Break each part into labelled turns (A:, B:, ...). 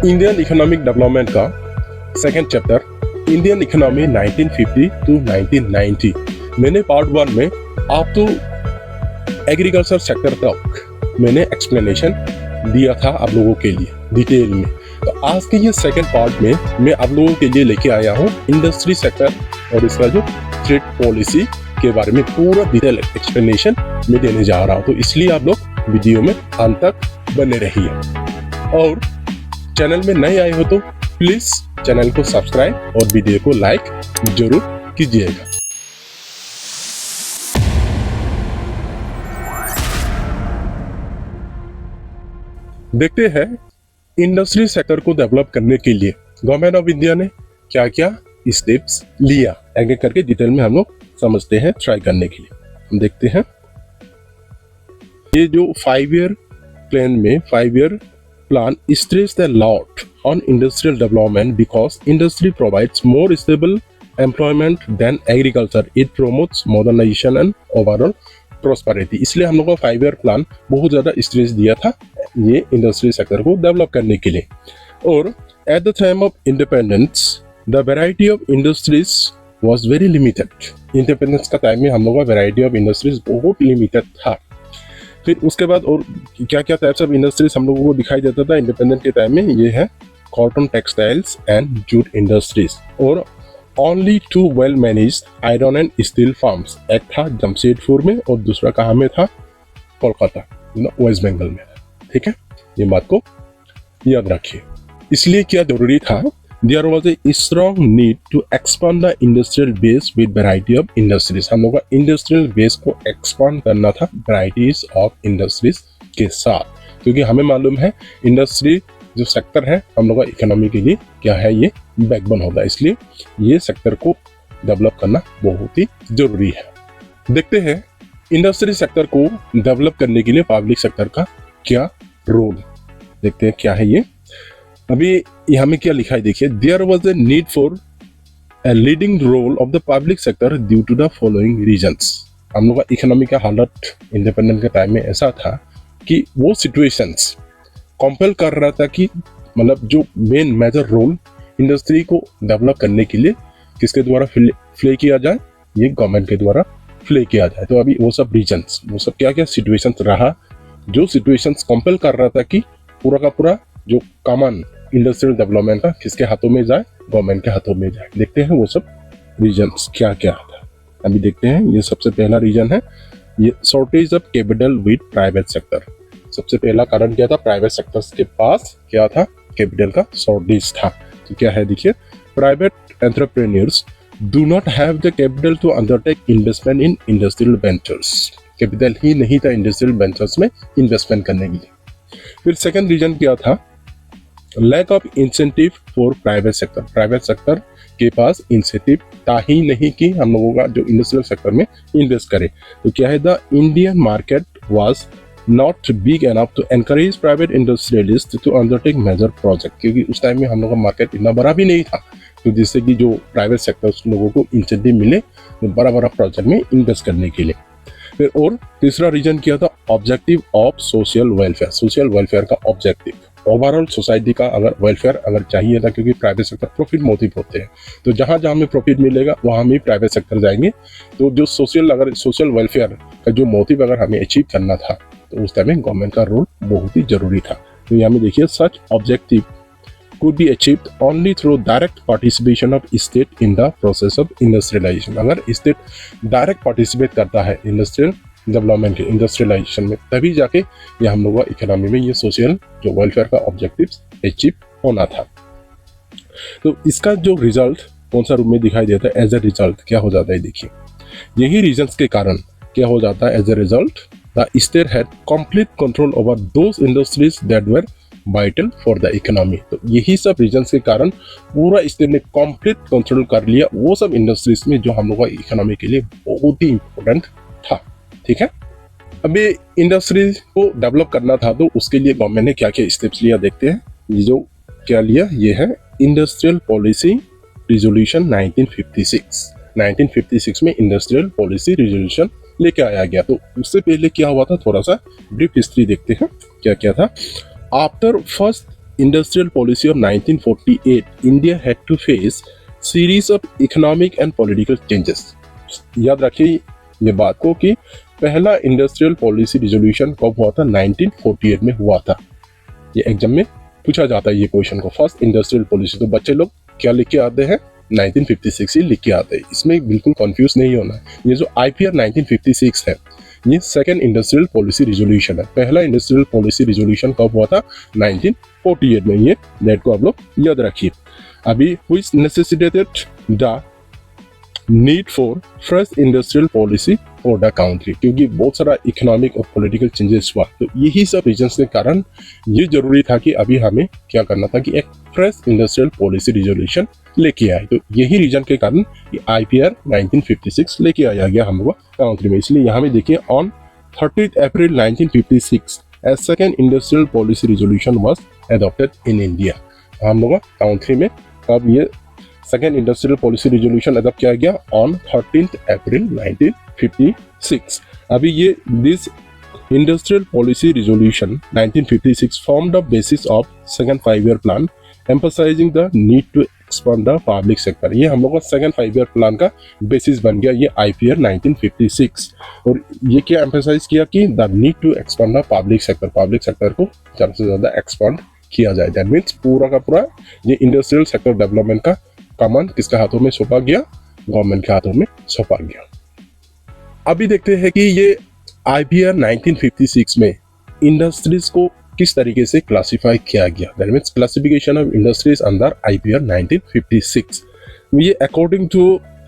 A: Indian economic development का second chapter Indian economy 1950 to 1990। मैंने part 1 में आप तो एग्रीकल्चर सेक्टर तक मैंने एक्सप्लेनेशन दिया था आप लोगों के लिए डिटेल में। तो आज के ये सेकंड पार्ट में मैं आप लोगों के लिए लेके आया हूँ इंडस्ट्री सेक्टर और इसका जो ट्रेड पॉलिसी के बारे में पूरा डिटेल एक्सप्लेनेशन मैं देने जा रहा हूँ। तो इसलिए आप लोग वीडियो में अंत तक बने रहिए और चैनल में नए आए हो तो प्लीज चैनल को सब्सक्राइब और वीडियो को लाइक जरूर कीजिएगा। देखते हैं इंडस्ट्री सेक्टर को डेवलप करने के लिए गवर्नमेंट ऑफ इंडिया ने क्या क्या स्टेप्स लिया, एक एक करके डिटेल में हम लोग समझते हैं ट्राई करने के लिए। हम देखते हैं ये जो 5 ईयर प्लान में 5 year plan stressed a lot on industrial development because industry provides more stable employment than agriculture. It promotes modernization and overall prosperity. इसलिए हम लोगों का 5 ईयर प्लान बहुत ज़्यादा स्ट्रेस दिया था ये इंडस्ट्री सेक्टर को डेवलप करने के लिए। और at the time of independence the variety of industries was very limited. Independence का टाइम में हम लोग का वेराइटी ऑफ इंडस्ट्रीज बहुत लिमिटेड था। फिर उसके बाद और क्या क्या टाइप्स ऑफ इंडस्ट्रीज हम लोगों को दिखाई देता था इंडिपेंडेंट के टाइम में, ये है cotton textiles and jute industries और only 2 well managed iron and steel firms. एक था जमशेदपुर में और दूसरा कहाँ में था, कोलकाता वेस्ट बंगाल में। ठीक है, ये बात को याद रखिए। इसलिए क्या जरूरी था, there was a strong need to expand the industrial base with variety of industries। हम लोग का इंडस्ट्रियल बेस को एक्सपांड करना था varieties of industries के साथ, क्योंकि हमें मालूम है इंडस्ट्री जो सेक्टर है हम लोग का इकोनॉमी के लिए क्या है, ये बैकबोन होता है। इसलिए ये सेक्टर को डेवलप करना बहुत ही जरूरी है। देखते हैं इंडस्ट्री सेक्टर को डेवलप करने के लिए पब्लिक सेक्टर का क्या रोल, देखते हैं क्या है ये। अभी यहाँ में क्या लिखा है देखिए, there was a need for a leading role of the public sector due to the following reasons. हम लोग का इकोनॉमी का हालत इंडिपेंडेंट के टाइम में ऐसा था कि वो सिचुएशंस कंपेल कर रहा था कि मतलब जो मेन मेजर रोल इंडस्ट्री को डेवलप करने के लिए किसके द्वारा प्ले किया जाए, ये गवर्नमेंट के द्वारा प्ले किया जाए। तो अभी वो सब रीजंस, वो सब क्या क्या सिचुएशंस रहा जो सिचुएशंस कंपेल कर रहा था कि पूरा का पूरा जो कॉमन इंडस्ट्रियल डेवलपमेंट का किसके हाथों में जाए, गवर्नमेंट के हाथों में जाए। देखते हैं वो सब रीजन्स क्या क्या था। अभी देखते हैं, ये सबसे पहला रीजन है ये shortage of capital with private sector. सबसे पहला कारण क्या था, प्राइवेट सेक्टर्स के पास क्या था, कैपिटल का शॉर्टेज था। तो क्या है देखिए, private entrepreneurs do not have the capital to undertake investment in industrial ventures. Capital ही नहीं था इंडस्ट्रियल वेंचर्स में इन्वेस्टमेंट करने के लिए। फिर सेकंड रीजन क्या था, lack of incentive for private sector. Private sector के पास इंसेंटिव था ही नहीं कि हम लोगों का जो इंडस्ट्रियल सेक्टर में इन्वेस्ट करे। तो क्या है, the Indian market was not big enough to encourage private industrialist to undertake major project, क्योंकि उस टाइम में हम लोग का मार्केट इतना बड़ा भी नहीं था तो जिससे कि जो प्राइवेट सेक्टर लोगों को इंसेंटिव मिले तो बड़ा बड़ा प्रोजेक्ट में इन्वेस्ट करने के लिए। फिर और तीसरा रीजन क्या था, objective of social welfare. Social welfare का ऑब्जेक्टिव, ओवरऑल सोसाइटी का अगर वेलफेयर अगर चाहिए था, क्योंकि प्राइवेट सेक्टर प्रॉफिट मोटिव होते हैं तो जहाँ जहाँ में प्रॉफिट मिलेगा वहाँ में प्राइवेट सेक्टर जाएंगे। तो जो अगर सोशल वेलफेयर का जो मोटिव अगर हमें अचीव करना था तो उस टाइम में गवर्नमेंट का रोल बहुत ही जरूरी था। तो यहाँ में देखिए, सच objective could be achieved only through direct participation of state in the process of industrialization। अगर स्टेट डायरेक्ट पार्टिसिपेट करता है इंडस्ट्रियल डेवलपमेंट के इंडस्ट्रियलाइजेशन में, तभी जाके ये हम लोग इकोनॉमी में ये सोशल जो वेलफेयर का ऑब्जेक्टिव्स अचीव होना था। तो इसका जो रिजल्ट कौन सा रूप में दिखाई देता है, एज ए रिजल्ट क्या हो जाता है देखिए, यही रीजंस के कारण क्या हो जाता है, as a result the state had complete control over those industries that were vital for the economy. तो यही सब रीजंस के कारण पूरा स्टेट ने कंप्लीट कंट्रोल कर लिया वो सब इंडस्ट्रीज में जो हम लोग का इकोनॉमी के लिए बहुत ही इंपॉर्टेंट था। ठीक है, अभी इंडस्ट्री को डेवलप करना था तो उसके लिए गवर्नमेंट ने क्या क्या स्टेप्स लिया देखते हैं। ये जो क्या लिया, ये है इंडस्ट्रियल पॉलिसी रिजोल्यूशन 1956। 1956 में इंडस्ट्रियल पॉलिसी रिजोल्यूशन लेके आया गया। तो उससे पहले क्या हुआ था, थोड़ा सा ब्रीफ हिस्ट्री देखते हैं क्या क्या था। After first industrial policy of 1948, India had to face series of economic and political changes. याद रखिए ये बात को कि पहला इंडस्ट्रियल पॉलिसी रिजोल्यूशन कब हुआ था, 1948 में हुआ था। ये एग्जाम में पूछा जाता है ये क्वेश्चन को, फर्स्ट इंडस्ट्रियल पॉलिसी। तो बच्चे लोग क्या लिख के आते हैं, 1956 ही लिख के आते हैं, इसमें बिल्कुल कंफ्यूज नहीं होना है। ये जो IPR 1956 है ये सेकेंड इंडस्ट्रियल पॉलिसी रिजोल्यूशन है। पहला इंडस्ट्रियल पॉलिसी रिजोल्यूशन कब हुआ था, 1948 में। ये डेट को आप लोग याद रखिए। अभी which necessitated the need for fresh industrial policy for the country, क्योंकि बहुत सारा इकोनॉमिक और पॉलिटिकल चेंजेस हुआ, तो यही सब रीजंस के कारण ये जरूरी था कि अभी हमें क्या करना था कि एक फ्रेश इंडस्ट्रियल पॉलिसी रिजोल्यूशन लेके आए। तो यही रीजन के कारण ये IPR 1956 लेके आया गया हम लोग कंट्री में। इसलिए यहाँ में देखिए on 30 April 1956 a second industrial policy resolution was adopted in India। हम लोग कंट्री में कब ये second industrial policy resolution adopt किया गया, ऑन 13 अप्रैल 1956। अभी ये this industrial policy resolution 1956 formed the basis of second 5-year plan emphasizing the need to expand the public sector। ये हम लोग का सेकेंड 5-year प्लान का बेसिस बन गया ये IPR 1956। और ये क्या एम्फेसाइज किया कि the need to expand the public sector, public sector को ज़्यादा से ज़्यादा एक्सपांड किया जाए। दैट मीन्स पूरा का पूरा ये इंडस्ट्रियल सेक्टर डेवलपमेंट का कमान किसके हाथों में सौंपा गया, गवर्नमेंट के हाथों में सौंपा गया। अभी देखते हैं कि ये IPR 1956 में इंडस्ट्रीज को किस तरीके से क्लासिफाई किया गया। That means classification of industries under IPR 1956। ये according to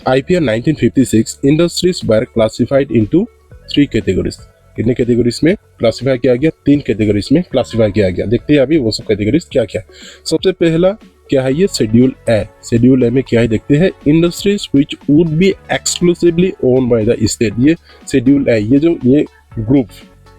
A: IPR 1956 industries were classified into 3 categories. कितने कैटेगरीज में क्लासिफाई किया गया, 3 कैटेगरीज में क्लासिफाई किया गया। देखते हैं अभी वो सब कैटेगरीज क्या क्या। सबसे पहला क्या है, ये शेड्यूल ए। शेड्यूल ए में क्या है देखते हैं, industries which would be exclusively owned by the state. ये शेड्यूल ए, ये जो ये ग्रुप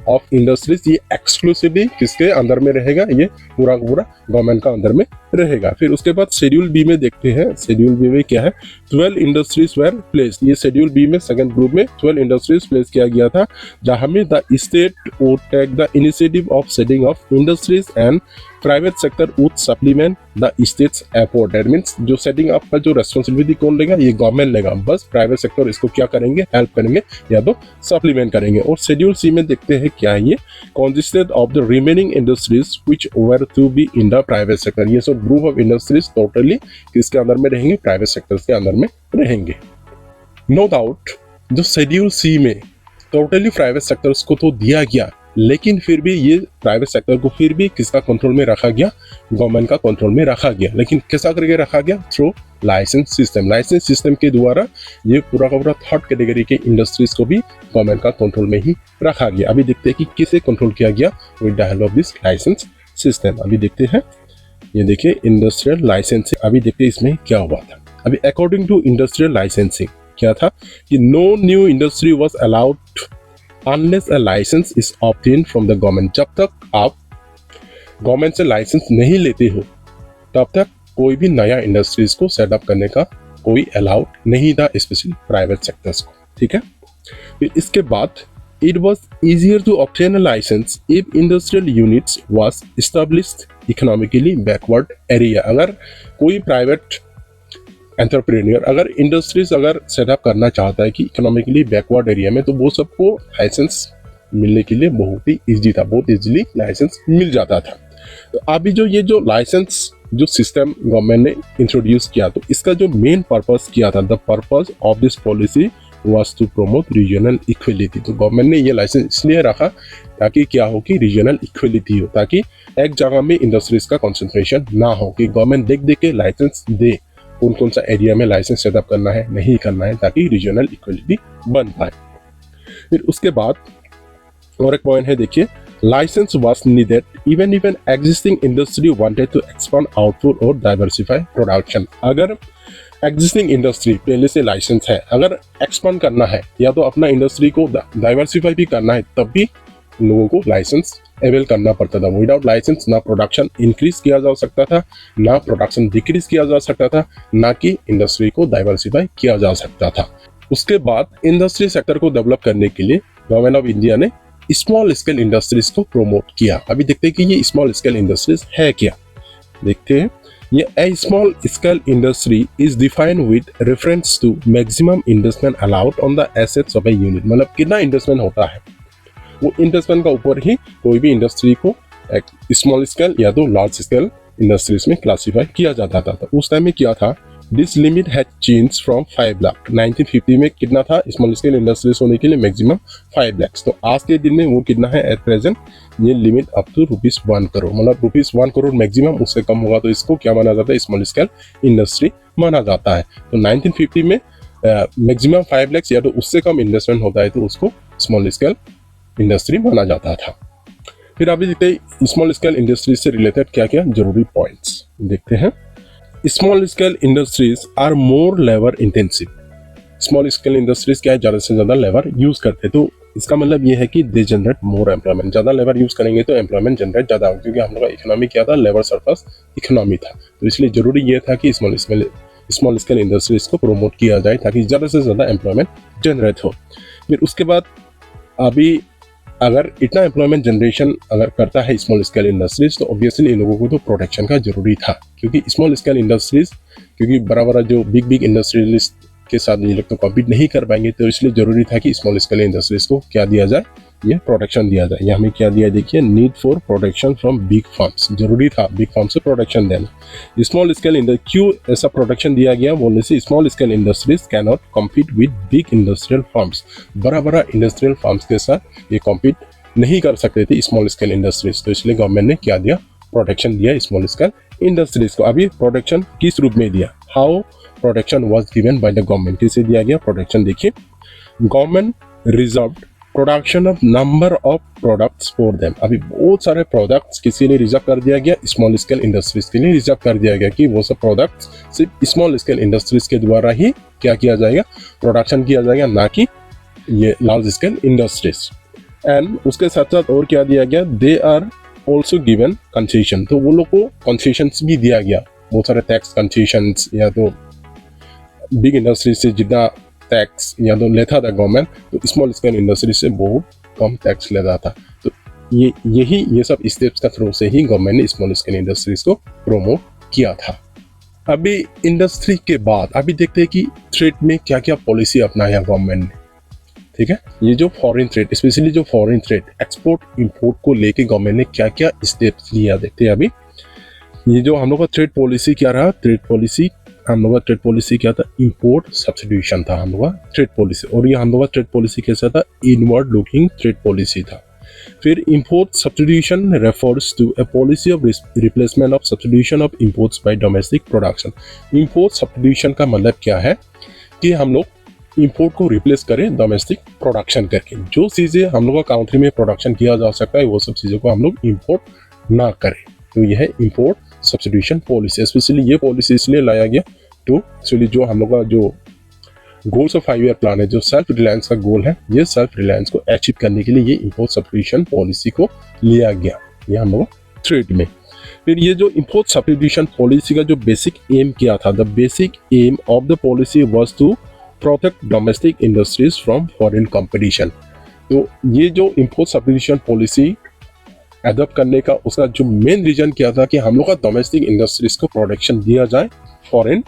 A: ऑफ इंडस्ट्रीज ये एक्सक्लूसिवली किसके अंदर में रहेगा, ये पूरा पूरा गवर्नमेंट का अंदर में रहेगा। फिर उसके बाद शेड्यूल बी में देखते हैं, शेड्यूल बी में क्या है, 12 इंडस्ट्रीज वेर प्लेस। ये शेड्यूल बी में सेकंड ग्रुप में 12 इंडस्ट्रीज प्लेस किया गया था, जहां में the state would take the initiative of setting of industries and private sector would supplement the state's effort. That means जो सेटिंग अप का जो रेस्पॉन्सिबिलिटी कौन लेगा, ये गवर्नमेंट लेगा, बस प्राइवेट सेक्टर इसको क्या करेंगे, हेल्प करेंगे या तो सप्लीमेंट करेंगे। और शेड्यूल सी में देखते हैं क्या है, ये consisted of the remaining industries which were to be in the private sector. ये सब ग्रुप ऑफ इंडस्ट्रीज टोटली किसके अंदर में रहेंगे, प्राइवेट सेक्टर्स के अंदर में रहेंगे। नो डाउट जो शेड्यूल सी में टोटली प्राइवेट सेक्टर्स को तो दिया गया, लेकिन फिर भी ये प्राइवेट सेक्टर को फिर भी किसका कंट्रोल में रखा गया, गवर्नमेंट का कंट्रोल में रखा गया। लेकिन कैसा करके रखा गया, through licence system. Licence system के द्वारा ये पूरा का पूरा थर्ड कैटेगरी के इंडस्ट्रीज को भी गवर्नमेंट का कंट्रोल में ही रखा गया। अभी देखते हैं कि किसे कंट्रोल किया गया with the help of this licence system. अभी देखते हैं, ये देखिए इंडस्ट्रियल लाइसेंसिंग। अभी देखते हैं इसमें क्या हुआ था। अभी अकॉर्डिंग टू इंडस्ट्रियल लाइसेंसिंग क्या था कि no new industry was allowed unless a license is obtained from the government। जब तक आप गवर्नमेंट से लाइसेंस नहीं लेते हो तब तक कोई भी नया इंडस्ट्रीज को सेटअप करने का कोई अलाउड नहीं था, स्पेशली प्राइवेट सेक्टर्स को। ठीक है, फिर इसके बाद it was easier to obtain a licence if industrial units was established economically backward area. अगर कोई प्राइवेट एंटरप्रेन्योर अगर इंडस्ट्रीज अगर सेटअप करना चाहता है कि इकोनॉमिकली बैकवर्ड एरिया में, तो वो सबको लाइसेंस मिलने के लिए बहुत ही ईजी था, बहुत ईजिली लाइसेंस मिल जाता था। तो अभी जो ये जो लाइसेंस जो सिस्टम गवर्नमेंट ने इंट्रोड्यूस किया, तो इसका जो मेन पर्पस किया था, the purpose of this policy was to promote regional equality. तो गवर्नमेंट ने ये लाइसेंस इसलिए रखा ताकि क्या हो कि रीजनल इक्वलिटी हो, ताकि एक जगह में इंडस्ट्रीज का कॉन्सेंट्रेशन ना हो, कि गवर्नमेंट देख देख के लाइसेंस दे कौन कौन सा एरिया में लाइसेंस सेटअप करना है, नहीं करना है, ताकि रीजनल इक्वलिटी बन पाए। फिर उसके बाद और एक पॉइंट है, देखिए licence was needed even if an existing industry wanted to expand output और डाइवर्सिफाई प्रोडक्शन। अगर एग्जिस्टिंग इंडस्ट्री पहले से लाइसेंस है, अगर एक्सपांड करना है या तो अपना इंडस्ट्री को डाइवर्सिफाई भी करना है, तब भी लोगों को लाइसेंस अवेल करना पड़ता था। विदाउट लाइसेंस ना प्रोडक्शन इंक्रीज किया जा सकता था, ना प्रोडक्शन डिक्रीज किया जा सकता था, ना कि इंडस्ट्री को डाइवर्सिफाई किया जा सकता था। उसके बाद इंडस्ट्री सेक्टर को डेवलप करने के लिए गवर्नमेंट ऑफ इंडिया ने स्मॉल स्केल इंडस्ट्रीज को प्रमोट किया। अभी देखते हैं कि ये स्मॉल स्केल इंडस्ट्रीज है क्या। देखते हैं। ये a small scale industry is defined with reference to maximum investment allowed on the assets of a unit, मतलब कितना इन्वेस्टमेंट होता है वो इन्वेस्टमेंट का ऊपर ही कोई भी इंडस्ट्री को एक स्मॉल स्केल या तो लार्ज स्केल इंडस्ट्रीज में क्लासीफाई किया जाता था। तो उस टाइम में क्या था, this limit had change from 5 lakh. 1950 में कितना था स्मॉल स्केल इंडस्ट्रीज होने के लिए, मैक्सिमम 5 लाख। तो आज के दिन में वो कितना है एट प्रेजेंट, ये लिमिट अप टू ₹1 करोड़, मतलब ₹1 करोड़ मैक्सिमम, उससे कम होगा तो इसको क्या माना जाता है, स्मॉल स्केल इंडस्ट्री माना जाता है। तो 1950 में मैक्सिमम 5 लाख या तो उससे कम इन्वेस्टमेंट होता है तो उसको स्मॉल स्केल इंडस्ट्री माना जाता था। फिर अभी देखते हैं स्मॉल स्केल इंडस्ट्री से रिलेटेड क्या क्या जरूरी पॉइंट्स देखते हैं। Small scale industries are more labour intensive. Small scale industries क्या है, ज्यादा से ज्यादा लेबर यूज करते हैं, तो इसका मतलब ये है कि दे जनरेट मोर एम्प्लॉयमेंट। ज्यादा लेबर यूज करेंगे तो एम्प्लॉयमेंट जनरेट ज्यादा होगा, क्योंकि हम लोग का इकोनॉमी क्या था, लेबर सर्प्लस इकोनॉमी था। तो इसलिए जरूरी ये था कि स्मॉल स्केल इंडस्ट्रीज को प्रमोट किया जाए ताकि ज्यादा से ज्यादा एम्प्लॉयमेंट जनरेट हो। फिर उसके बाद अभी अगर इतना एम्प्लॉयमेंट जनरेशन अगर करता है स्मॉल स्केल इंडस्ट्रीज, तो ऑब्वियसली इन लोगों को तो प्रोटेक्शन का जरूरी था, क्योंकि स्मॉल स्केल इंडस्ट्रीज क्योंकि बड़ा जो बिग इंडस्ट्रियलिस्ट के साथ ये लोग तो कॉम्पीट नहीं कर पाएंगे, तो इसलिए जरूरी था कि स्मॉल स्केल इंडस्ट्रीज को क्या दिया जाए, ये प्रोटेक्शन दिया जाए। ये हमें क्या दिया, देखिए, need for protection from big firms. जरूरी था बिग फर्म से प्रोटेक्शन देना। स्मॉल स्केल क्यों ऐसा प्रोटेक्शन दिया गया बोलने से, small scale industries can not compete with big industrial firms. बड़ा इंडस्ट्रियल फर्म्स के साथ ये कॉम्पीट नहीं कर सकते थे स्मॉल स्केल इंडस्ट्रीज, तो इसलिए गवर्नमेंट ने क्या दिया, प्रोटेक्शन दिया स्मॉल स्केल इंडस्ट्रीज को। अभी प्रोटेक्शन किस रूप में दिया, how protection was given by the government, किसे दिया गया प्रोटेक्शन, देखिए। Government reserved production of number of products for them. अभी बहुत सारे प्रोडक्ट्स किसी ने रिजर्व कर दिया गया, स्मॉल स्केल इंडस्ट्रीज के लिए रिजर्व कर दिया गया कि वो सब प्रोडक्ट्स सिर्फ स्मॉल स्केल इंडस्ट्रीज के द्वारा ही क्या किया जाएगा, प्रोडक्शन किया जाएगा, ना कि ये लार्ज स्केल इंडस्ट्रीज। एंड उसके साथ साथ और क्या दिया गया, they are also given concession. तो वो लोग को कंसेशंस भी दिया गया, बहुत सारे टैक्स कंसेशंस, या तो बिग इंडस्ट्री से जितना टैक्स या तो लेता था गवर्नमेंट, तो स्मॉल स्केल इंडस्ट्री से बहुत कम टैक्स लेता था। तो ये सब स्टेप्स का थ्रू से ही गवर्नमेंट ने स्मॉल स्केल इंडस्ट्रीज को प्रोमोट किया था। अभी इंडस्ट्री के बाद अभी देखते हैं कि ट्रेड में क्या क्या पॉलिसी अपनाया गवर्नमेंट ने, ठीक है। ये जो फॉरेन ट्रेड, स्पेशली जो फॉरेन ट्रेड, एक्सपोर्ट इंपोर्ट को लेके गवर्नमेंट ने क्या क्या स्टेप्स लिया, देखते हैं अभी। ये जो हम लोग का ट्रेड पॉलिसी क्या रहा, हम लोग का ट्रेड पॉलिसी क्या था, इंपोर्ट सब्स्टिट्यूशन था हम लोग का ट्रेड पॉलिसी। और ये हम लोग का ट्रेड पॉलिसी कैसा था, इनवर्ड लुकिंग ट्रेड पॉलिसी था। फिर import substitution refers to a policy of replacement of substitution of imports by domestic production. Import substitution का मतलब क्या है कि हम लोग इंपोर्ट को रिप्लेस करें डोमेस्टिक प्रोडक्शन करके। जो चीज़ें हम लोग का कंट्री में प्रोडक्शन किया जा सकता है वो सब चीज़ों को हम लोग इंपोर्ट ना करें। तो यह है इंपोर्ट सब्स्टिट्यूशन पॉलिसी। स्पेशली ये पॉलिसी इसलिए लाया गया तो एक्चुअली जो हम लोग का जो गोल्स ऑफ 5 ईयर प्लान है, जो सेल्फ रिलायंस का गोल है, ये सेल्फ रिलायंस को अचीव करने के लिए ये इंपोर्ट सब्स्टिट्यूशन पॉलिसी को लिया गया, ये हम लोग ट्रेड में। फिर ये जो इंपोर्ट सब्स्टिट्यूशन पॉलिसी का जो बेसिक एम क्या था, the basic aim of the policy was to protect domestic industries from foreign competition. तो ये जो इंपोर्ट सब्स्टिट्यूशन पॉलिसी एडॉप्ट करने का उसका जो मेन रीजन क्या था कि हम लोग का डोमेस्टिक इंडस्ट्रीज को प्रोटेक्शन दिया जाए फॉरेन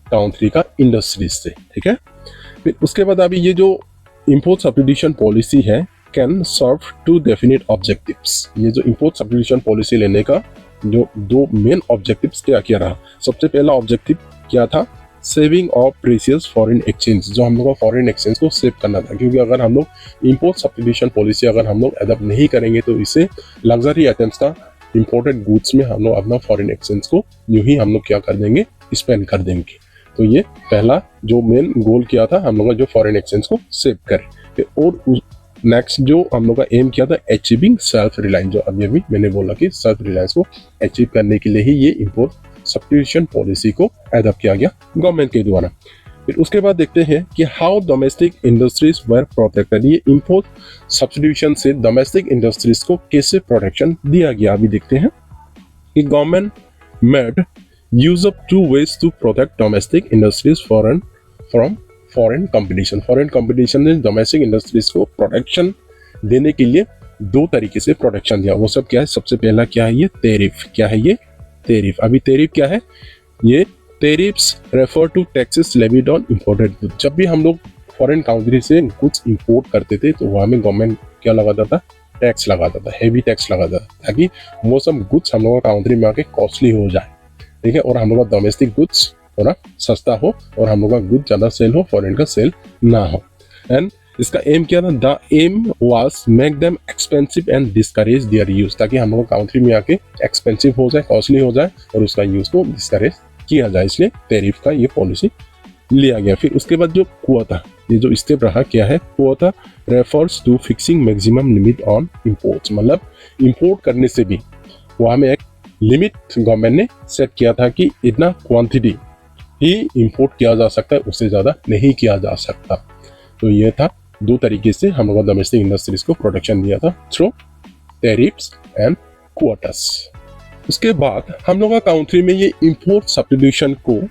A: कंट्री का इंडस्ट्रीज से, ठीक है। फिर उसके बाद अभी ये जो इंपोर्ट सब्स्टिट्यूशन पॉलिसी है can serve two definite objectives. ये जो इंपोर्ट सब्स्टिट्यूशन पॉलिसी लेने का जो 2 मेन ऑब्जेक्टिव्स क्या रहा, सबसे पहला ऑब्जेक्टिव क्या था, saving of precious foreign exchange. जो हम लोग का फॉरेन एक्सचेंज को सेव करना था, क्योंकि अगर हम लोग इंपोर्ट सब्स्टिट्यूशन पॉलिसी अगर हम लोग एडॉप्ट नहीं करेंगे तो इससे लग्जरी आइटम्स का इंपोर्टेड गुड्स में हम लोग अपना फॉरेन एक्सचेंज को यूं ही हम लोग क्या कर देंगे, स्पेंड कर देंगे। तो ये पहला जो मेन गोल किया था हम लोग का, जो फॉरेन एक्सचेंज को सेव करें। और नेक्स्ट जो हम लोग का एम किया था, अचीविंग सेल्फ रिलायंस। जो अभी मैंने बोला कि सेल्फ रिलायंस को अचीव करने के लिए ही ये इंपोर्ट सब्स्टिट्यूशन पॉलिसी को एडॉप्ट किया गया गवर्नमेंट के द्वारा। फिर उसके बाद देखते हैं कि how domestic industries were protected. ये इंपोर्ट सब्स्टिट्यूशन से डोमेस्टिक इंडस्ट्रीज को कैसे प्रोटेक्शन दिया गया, अभी देखते हैं कि government made use of 2 ways to protect domestic industries from foreign competition. Foreign competition ने डोमेस्टिक इंडस्ट्रीज को प्रोटेक्शन देने के लिए 2 तरीके से प्रोटेक्शन दिया। वो सब क्या है, सबसे पहला क्या है, ये टैरिफ। क्या है ये टेरिफ। अभी टेरिफ क्या है? ये tariffs refer to taxes levied on imported goods. जब भी हम लोग फॉरेन कंट्री से गुड्स इंपोर्ट करते थे तो वहाँ में गवर्नमेंट क्या लगाता था? टैक्स लगाता था, हेवी टैक्स लगाता था, ताकि वो सब गुड्स हम लोग कंट्री में आके कॉस्टली हो जाए, ठीक है, और हम लोग का डोमेस्टिक गुड्स थोड़ा सस्ता हो और हम लोग का गुड ज़्यादा सेल हो, फॉरेन का सेल ना हो। एंड इसका एम क्या था? The aim was make them expensive and discourage their use, ताकि हम लोग कंट्री में आके एक्सपेंसिव हो जाए, कॉस्टली हो जाए और उसका यूज को डिस्करेज किया जाए, इसलिए टैरिफ का ये पॉलिसी लिया गया। फिर उसके बाद जो हुआ था, ये जो स्टेप रहा क्या है? हुआ था refers to fixing maximum limit on imports, मतलब इंपोर्ट करने से भी वहाँ में एक लिमिट गवर्नमेंट ने सेट किया था कि इतना क्वांटिटी ही इंपोर्ट किया जा सकता है, उससे ज़्यादा नहीं किया जा सकता। तो ये था दो तरीके से हम लोग डोमेस्टिक इंडस्ट्रीज को प्रोटेक्शन दिया था, थ्रू टैरिफ्स एंड क्वार्टर्स। उसके बाद हम लोग का कंट्री में ये इंपोर्ट सब्स्टिट्यूशन को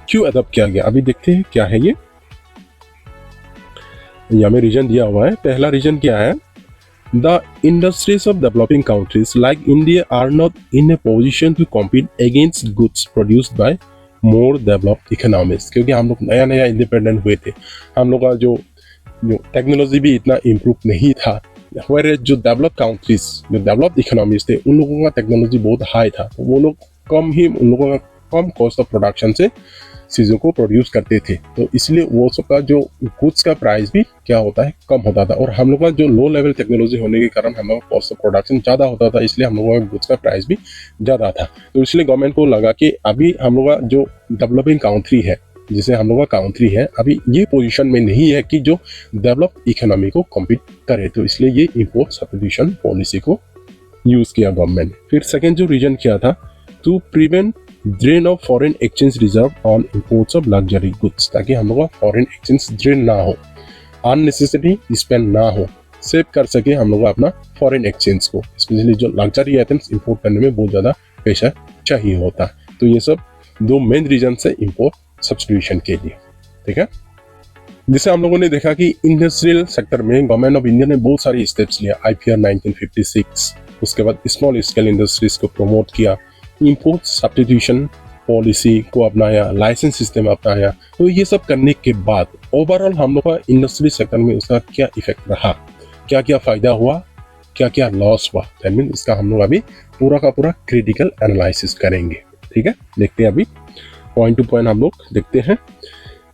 A: क्यों अडॉप्ट किया गया, अभी देखते हैं क्या है ये। यहाँ में रीजन दिया हुआ है। पहला रीजन क्या है? The industries of developing countries like India are not in a position to compete against goods produced by more developed economies. क्योंकि हम लोग नया नया इंडिपेंडेंट हुए थे, हम लोग का जो टेक्नोलॉजी भी इतना इम्प्रूव नहीं था, whereas जो डेवलप कंट्रीज, जो डेवलप्ड इकोनॉमीज थे, उन लोगों का टेक्नोलॉजी बहुत हाई था, तो वो लोग उन लोगों का कम कॉस्ट ऑफ प्रोडक्शन से चीज़ों को प्रोड्यूस करते थे, तो इसलिए वो सब का जो गुड्स का प्राइस भी क्या होता है? कम होता था। और हम लोग का जो लो लेवल टेक्नोलॉजी होने के कारण हम लोग का कॉस्ट ऑफ प्रोडक्शन ज़्यादा होता था, इसलिए हम लोगों का गुड्स का प्राइस भी ज़्यादा था। तो इसलिए गवर्नमेंट को लगा कि अभी हम लोग का जो डेवलपिंग कंट्री है, जिसे हम लोग का कंट्री है, अभी ये पोजीशन में नहीं है कि जो डेवलप्ड इकोनॉमी को कॉम्पीट करे, तो इसलिए ये इंपोर्ट सब्स्टिट्यूशन पॉलिसी को यूज़ किया गवर्नमेंट ने। फिर सेकेंड जो रीजन क्या था? To prevent drain of foreign exchange reserve on imports of luxury goods, ताकि हम लोग का फॉरेन एक्सचेंज ड्रेन ना हो, अननेसेसरी स्पेंड ना हो, सेव कर सके हम लोग अपना फॉरेन एक्सचेंज को। स्पेशली जो लग्जरी आइटम्स इंपोर्ट करने में बहुत ज़्यादा पैसा चाहिए होता है। तो ये सब दो मेन रीजन है इंपोर्ट सब्स्टिट्यूशन के लिए, ठीक है। जिसे हम लोगों ने देखा कि इंडस्ट्रियल सेक्टर में गवर्नमेंट ऑफ इंडिया ने बहुत सारी स्टेप्स लिया। IPR 1956, उसके बाद स्मॉल स्केल इंडस्ट्रीज को प्रमोट किया, इंपोर्ट सब्स्टिट्यूशन पॉलिसी को अपनाया, लाइसेंस सिस्टम अपनाया। तो ये सब करने के बाद ओवरऑल हम लोग का इंडस्ट्री सेक्टर में उसका क्या इफेक्ट रहा, क्या क्या फायदा हुआ, क्या क्या लॉस हुआ, दैट मीन इसका हम लोग अभी पूरा का पूरा क्रिटिकल एनालिसिस करेंगे, ठीक है। देखते हैं अभी पॉइंट टू पॉइंट हम लोग देखते हैं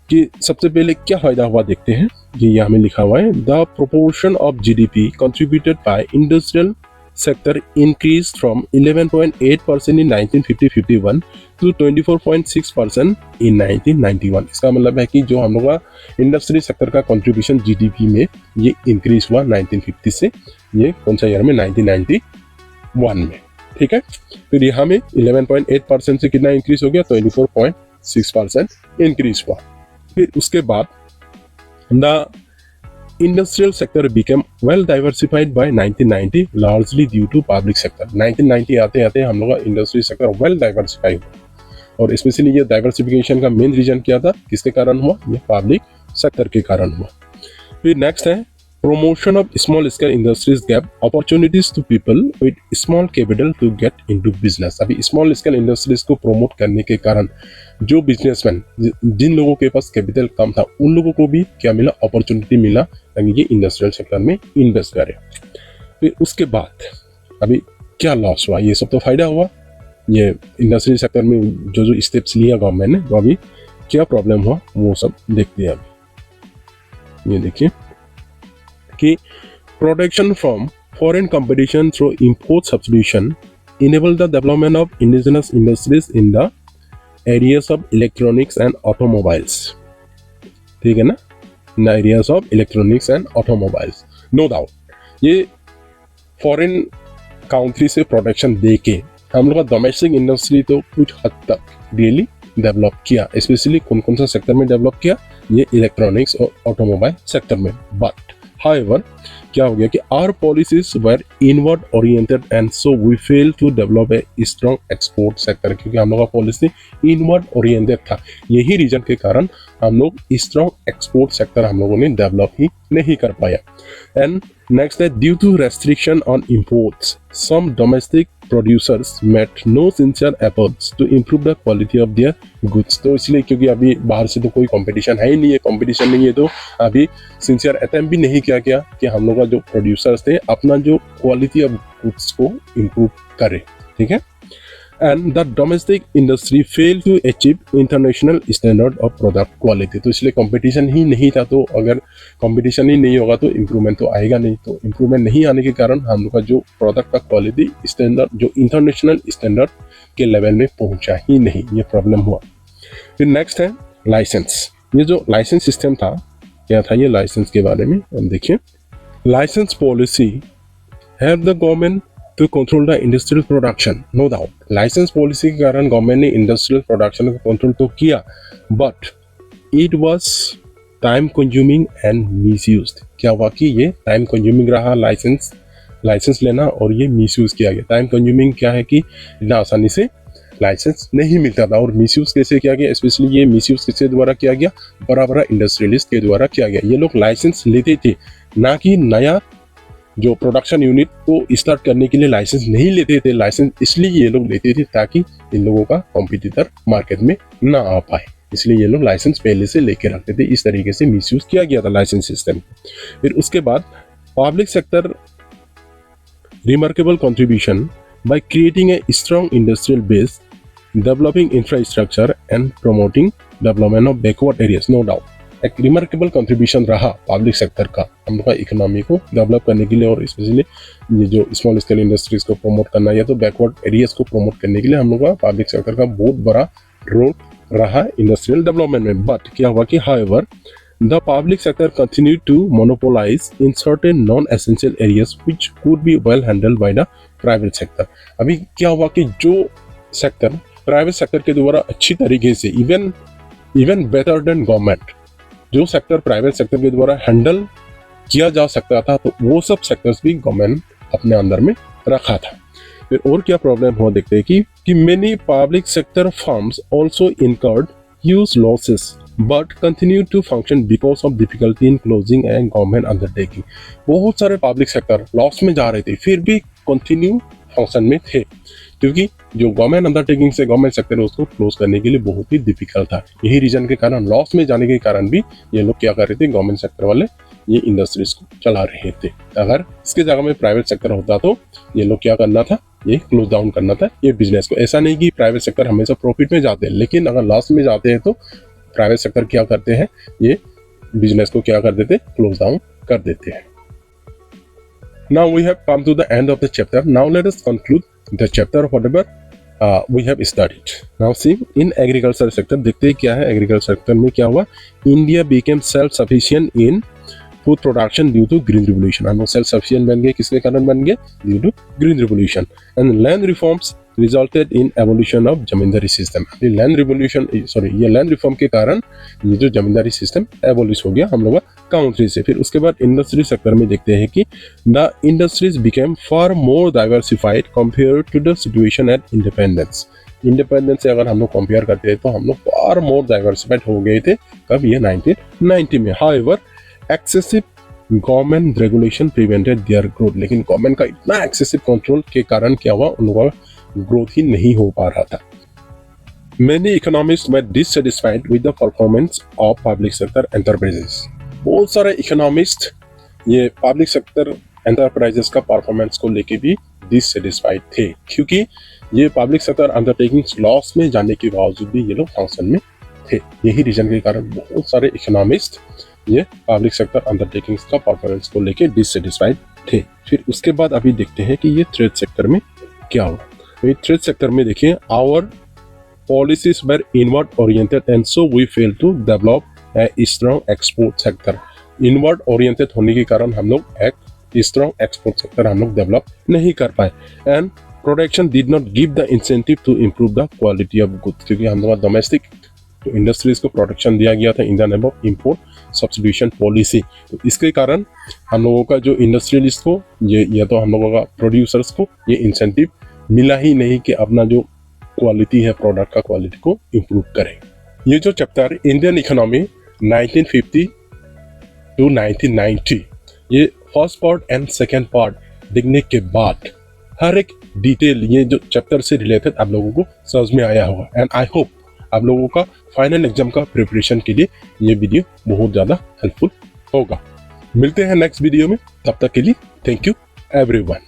A: कि सबसे पहले क्या फायदा हुआ देखते हैं। ये यहाँ में लिखा हुआ है, the proportion of GDP contributed bye industrial sector increased from 11.8% in 1950-51 to 24.6% in 1991। इसका मतलब है कि जो हम लोग का इंडस्ट्री सेक्टर का कंट्रीब्यूशन GDP में ये इंक्रीज हुआ 1950 से, ये कौन सा ईयर में? 1991 में, ठीक है। फिर यहाँ में 11.8% से कितना इंक्रीज हो गया? 24.6% इंक्रीज हुआ। फिर उसके बाद the industrial sector became well diversified by 1990 largely due to public sector। 1990 आते आते हम लोग का इंडस्ट्री सेक्टर वेल डाइवर्सिफाई हुआ, और स्पेशली ये डाइवर्सिफिकेशन का मेन रीजन क्या था? किसके कारण हुआ? ये पब्लिक सेक्टर के कारण हुआ। फिर नेक्स्ट है promotion of small scale industries gave opportunities to people with small capital to get into business। अभी small scale industries को promote करने के कारण जो बिजनेसमैन, जिन लोगों के पास कैपिटल कम था, उन लोगों को भी क्या मिला? अपॉर्चुनिटी मिला, ताकि ये इंडस्ट्रियल सेक्टर में इन्वेस्ट करें। फिर उसके बाद अभी क्या लॉस हुआ? ये सब तो फायदा हुआ। ये इंडस्ट्रियल सेक्टर में जो जो स्टेप्स लिया गवर्नमेंट ने, तो अभी क्या प्रॉब्लम हुआ वो सब देखते हैं। अभी ये देखिए कि protection from foreign competition through import substitution enable the development of indigenous industries in the areas of electronics and automobiles, ठीक है ना, in areas of electronics and automobiles. No doubt ये फॉरेन कंट्री से प्रोटेक्शन दे के हम लोग का डोमेस्टिक इंडस्ट्री तो कुछ हद तक रियली डेवलप किया। स्पेशली कौन कौन सा सेक्टर में डेवलप किया? ये इलेक्ट्रॉनिक्स और ऑटोमोबाइल सेक्टर में। बट however क्या हो गया कि our policies were inward oriented and so we failed to develop a strong export sector। क्योंकि हम लोग का पॉलिसी इनवर्ड ओरिएंटेड था, यही रीजन के कारण हम लोग स्ट्रॉन्ग एक्सपोर्ट सेक्टर हम लोगों ने डेवलप ही नहीं कर पाया। एंड नेक्स्ट है due to restriction on imports some domestic producers made no sincere efforts to improve the quality of their goods. तो इसलिए क्योंकि अभी बाहर से तो कोई कंपटीशन है ही नहीं है, कंपटीशन नहीं है तो अभी सिंसियर अटेम्प्ट भी नहीं किया गया कि हम लोग का जो प्रोड्यूसर्स थे अपना जो क्वालिटी ऑफ गुड्स को इम्प्रूव करे। ठीक है, and the domestic industry fail to achieve international standard of product quality. तो इसलिए कंपटीशन ही नहीं था, तो अगर कंपटीशन ही नहीं होगा तो इम्प्रूवमेंट तो आएगा नहीं। तो इम्प्रूवमेंट नहीं आने के कारण हम लोग का जो प्रोडक्ट का क्वालिटी स्टैंडर्ड जो इंटरनेशनल स्टैंडर्ड के लेवल में पहुंचा ही नहीं, ये प्रॉब्लम हुआ। फिर नेक्स्ट है लाइसेंस। ये जो लाइसेंस सिस्टम था, क्या था ये लाइसेंस के बारे में हम देखिए। Licence policy help the government to control the industrial production, no doubt. Licence policy के कारण गवर्नमेंट ने इंडस्ट्रियल प्रोडक्शन को कंट्रोल तो किया, but it was time consuming and misused. क्या हुआ कि ये टाइम कंज्यूमिंग रहा लाइसेंस लेना, और ये मिसयूज किया गया। टाइम कंज्यूमिंग क्या है कि इतना आसानी से लाइसेंस नहीं मिलता था, और मिसयूज कैसे किया गया, स्पेशली ये मिसयूज किसके द्वारा किया गया, बड़ा बड़ा इंडस्ट्रियलिस्ट के द्वारा किया गया। ये लोग लाइसेंस लेते थे, ना कि नया जो प्रोडक्शन यूनिट को स्टार्ट करने के लिए लाइसेंस नहीं लेते थे। लाइसेंस इसलिए ये लोग लेते थे ताकि इन लोगों का कॉम्पिटिटर मार्केट में ना आ पाए, इसलिए ये लोग लाइसेंस पहले से लेके रखते थे। इस तरीके से मिसयूज किया गया था लाइसेंस सिस्टम। फिर उसके बाद public sector remarkable contribution by creating a strong industrial base, developing infrastructure and promoting development of backward areas. No doubt एक रिमार्केबल कंट्रीब्यूशन रहा पब्लिक सेक्टर का हम लोग का इकोनॉमी को डेवलप करने के लिए, और स्पेशली ये जो स्मॉल स्केल इंडस्ट्रीज को प्रमोट करना या तो बैकवर्ड एरियाज को प्रमोट करने के लिए हम लोग का पब्लिक सेक्टर का बहुत बड़ा रोल रहा इंडस्ट्रियल डेवलपमेंट में। बट क्या हुआ कि however the public sector continue to monopolize in certain non essential areas which could be well handled by the private sector. अभी क्या हुआ कि जो सेक्टर प्राइवेट सेक्टर के द्वारा अच्छी तरीके से इवन बेटर देन गवर्नमेंट जो सेक्टर प्राइवेट सेक्टर के द्वारा हैंडल किया जा सकता था, तो वो सब सेक्टर्स भी गवर्नमेंट अपने अंदर में रखा था। फिर और क्या प्रॉब्लम हुआ देखते हैं कि many public sector firms also incurred huge losses but continue to function because of difficulty in closing and government undertaking. बहुत सारे पब्लिक सेक्टर लॉस में जा रहे थे, फिर भी कंटिन्यू फंक्शन में थे, क्योंकि जो गवर्नमेंट अंडरटेकिंग से गवर्नमेंट सेक्टर उसको क्लोज करने के लिए बहुत ही डिफिकल्ट था। यही रीजन के कारण, लॉस में जाने के कारण भी ये लोग क्या कर रहे थे, गवर्नमेंट सेक्टर वाले ये इंडस्ट्रीज को चला रहे थे। अगर इसके जगह में प्राइवेट सेक्टर होता तो ये लोग क्या करना था, ये क्लोज डाउन करना था ये बिजनेस को। ऐसा नहीं कि प्राइवेट सेक्टर हमेशा प्रॉफिट में जाते हैं, लेकिन अगर लॉस में जाते हैं तो प्राइवेट सेक्टर क्या करते हैं, ये बिजनेस को क्या कर देते, क्लोज डाउन कर देते हैं। Now we have come to the end of the chapter. Now let us conclude the chapter whatever we have studied. Now see in agriculture sector देखते हैं क्या है agriculture sector में क्या हुआ। India became self-sufficient in food production due to green revolution। हम लोग self sufficient बन गए, किसके कारण बन गए, due to green revolution। And land reforms resulted in evolution of zamindari system। ये land revolution ये land reform के कारण ये जो जमींदारी system एबोलिश हो गया हम लोग का काउंट्री से। फिर उसके बाद इंडस्ट्री सेक्टर में देखते हैं कि the industries became far more diversified compare to the situation at independence. Independence से अगर हम लोग कंपेयर करते हैं तो हम लोग फार मोर डाइवर्सिफाइड हो गए थे, कब, ये 1990 में। However excessive government regulation prevented their growth. लेकिन गवर्नमेंट का इतना एक्सेसिव कंट्रोल के कारण क्या हुआ, उन लोगों का ग्रोथ ही नहीं हो पा रहा था। Many economists were dissatisfied with the performance of public sector enterprises। बहुत सारे इकोनॉमिस्ट ये पब्लिक सेक्टर एंटरप्राइजेस का परफॉर्मेंस को लेके भी डिससेटिस्फाइड थे, क्योंकि ये पब्लिक सेक्टर अंडरटेकिंग्स लॉस में जाने के बावजूद भी ये लोग फंक्शन में थे। यही रीजन के कारण बहुत सारे इकोनॉमिस्ट ये पब्लिक सेक्टर अंडरटेकिंग्स का परफॉर्मेंस को लेके डिससेटिस्फाइड थे। फिर उसके बाद अभी देखते हैं कि ये ट्रेड सेक्टर में क्या हुआ। ट्रेड सेक्टर में देखिए, our policies were inward oriented and so we failed to develop a strong export sector। inward oriented होने के कारण हम लोग एक strong export sector हम लोग develop नहीं कर पाए। and production did not give the incentive to improve the quality of goods। क्योंकि हम लोग डोमेस्टिक इंडस्ट्रीज को प्रोटेक्शन दिया गया था in the name of import substitution policy. तो इसके कारण हम लोगों का जो इंडस्ट्रियलिस्ट को ये या तो हम लोगों का प्रोड्यूसर्स को ये इंसेंटिव मिला ही नहीं कि अपना जो क्वालिटी है प्रोडक्ट का क्वालिटी को इम्प्रूव करें। ये जो चैप्टर इंडियन इकोनॉमी 1950 टू 1990 ये first part and second part देखने के बाद हर एक डिटेल ये जो चैप्टर से रिलेटेड आप लोगों को समझ में आया होगा। एंड आई होप आप लोगों का फाइनल एग्जाम का प्रिपरेशन के लिए ये वीडियो बहुत ज़्यादा हेल्पफुल होगा। मिलते हैं नेक्स्ट वीडियो में, तब तक के लिए थैंक यू एवरीवन।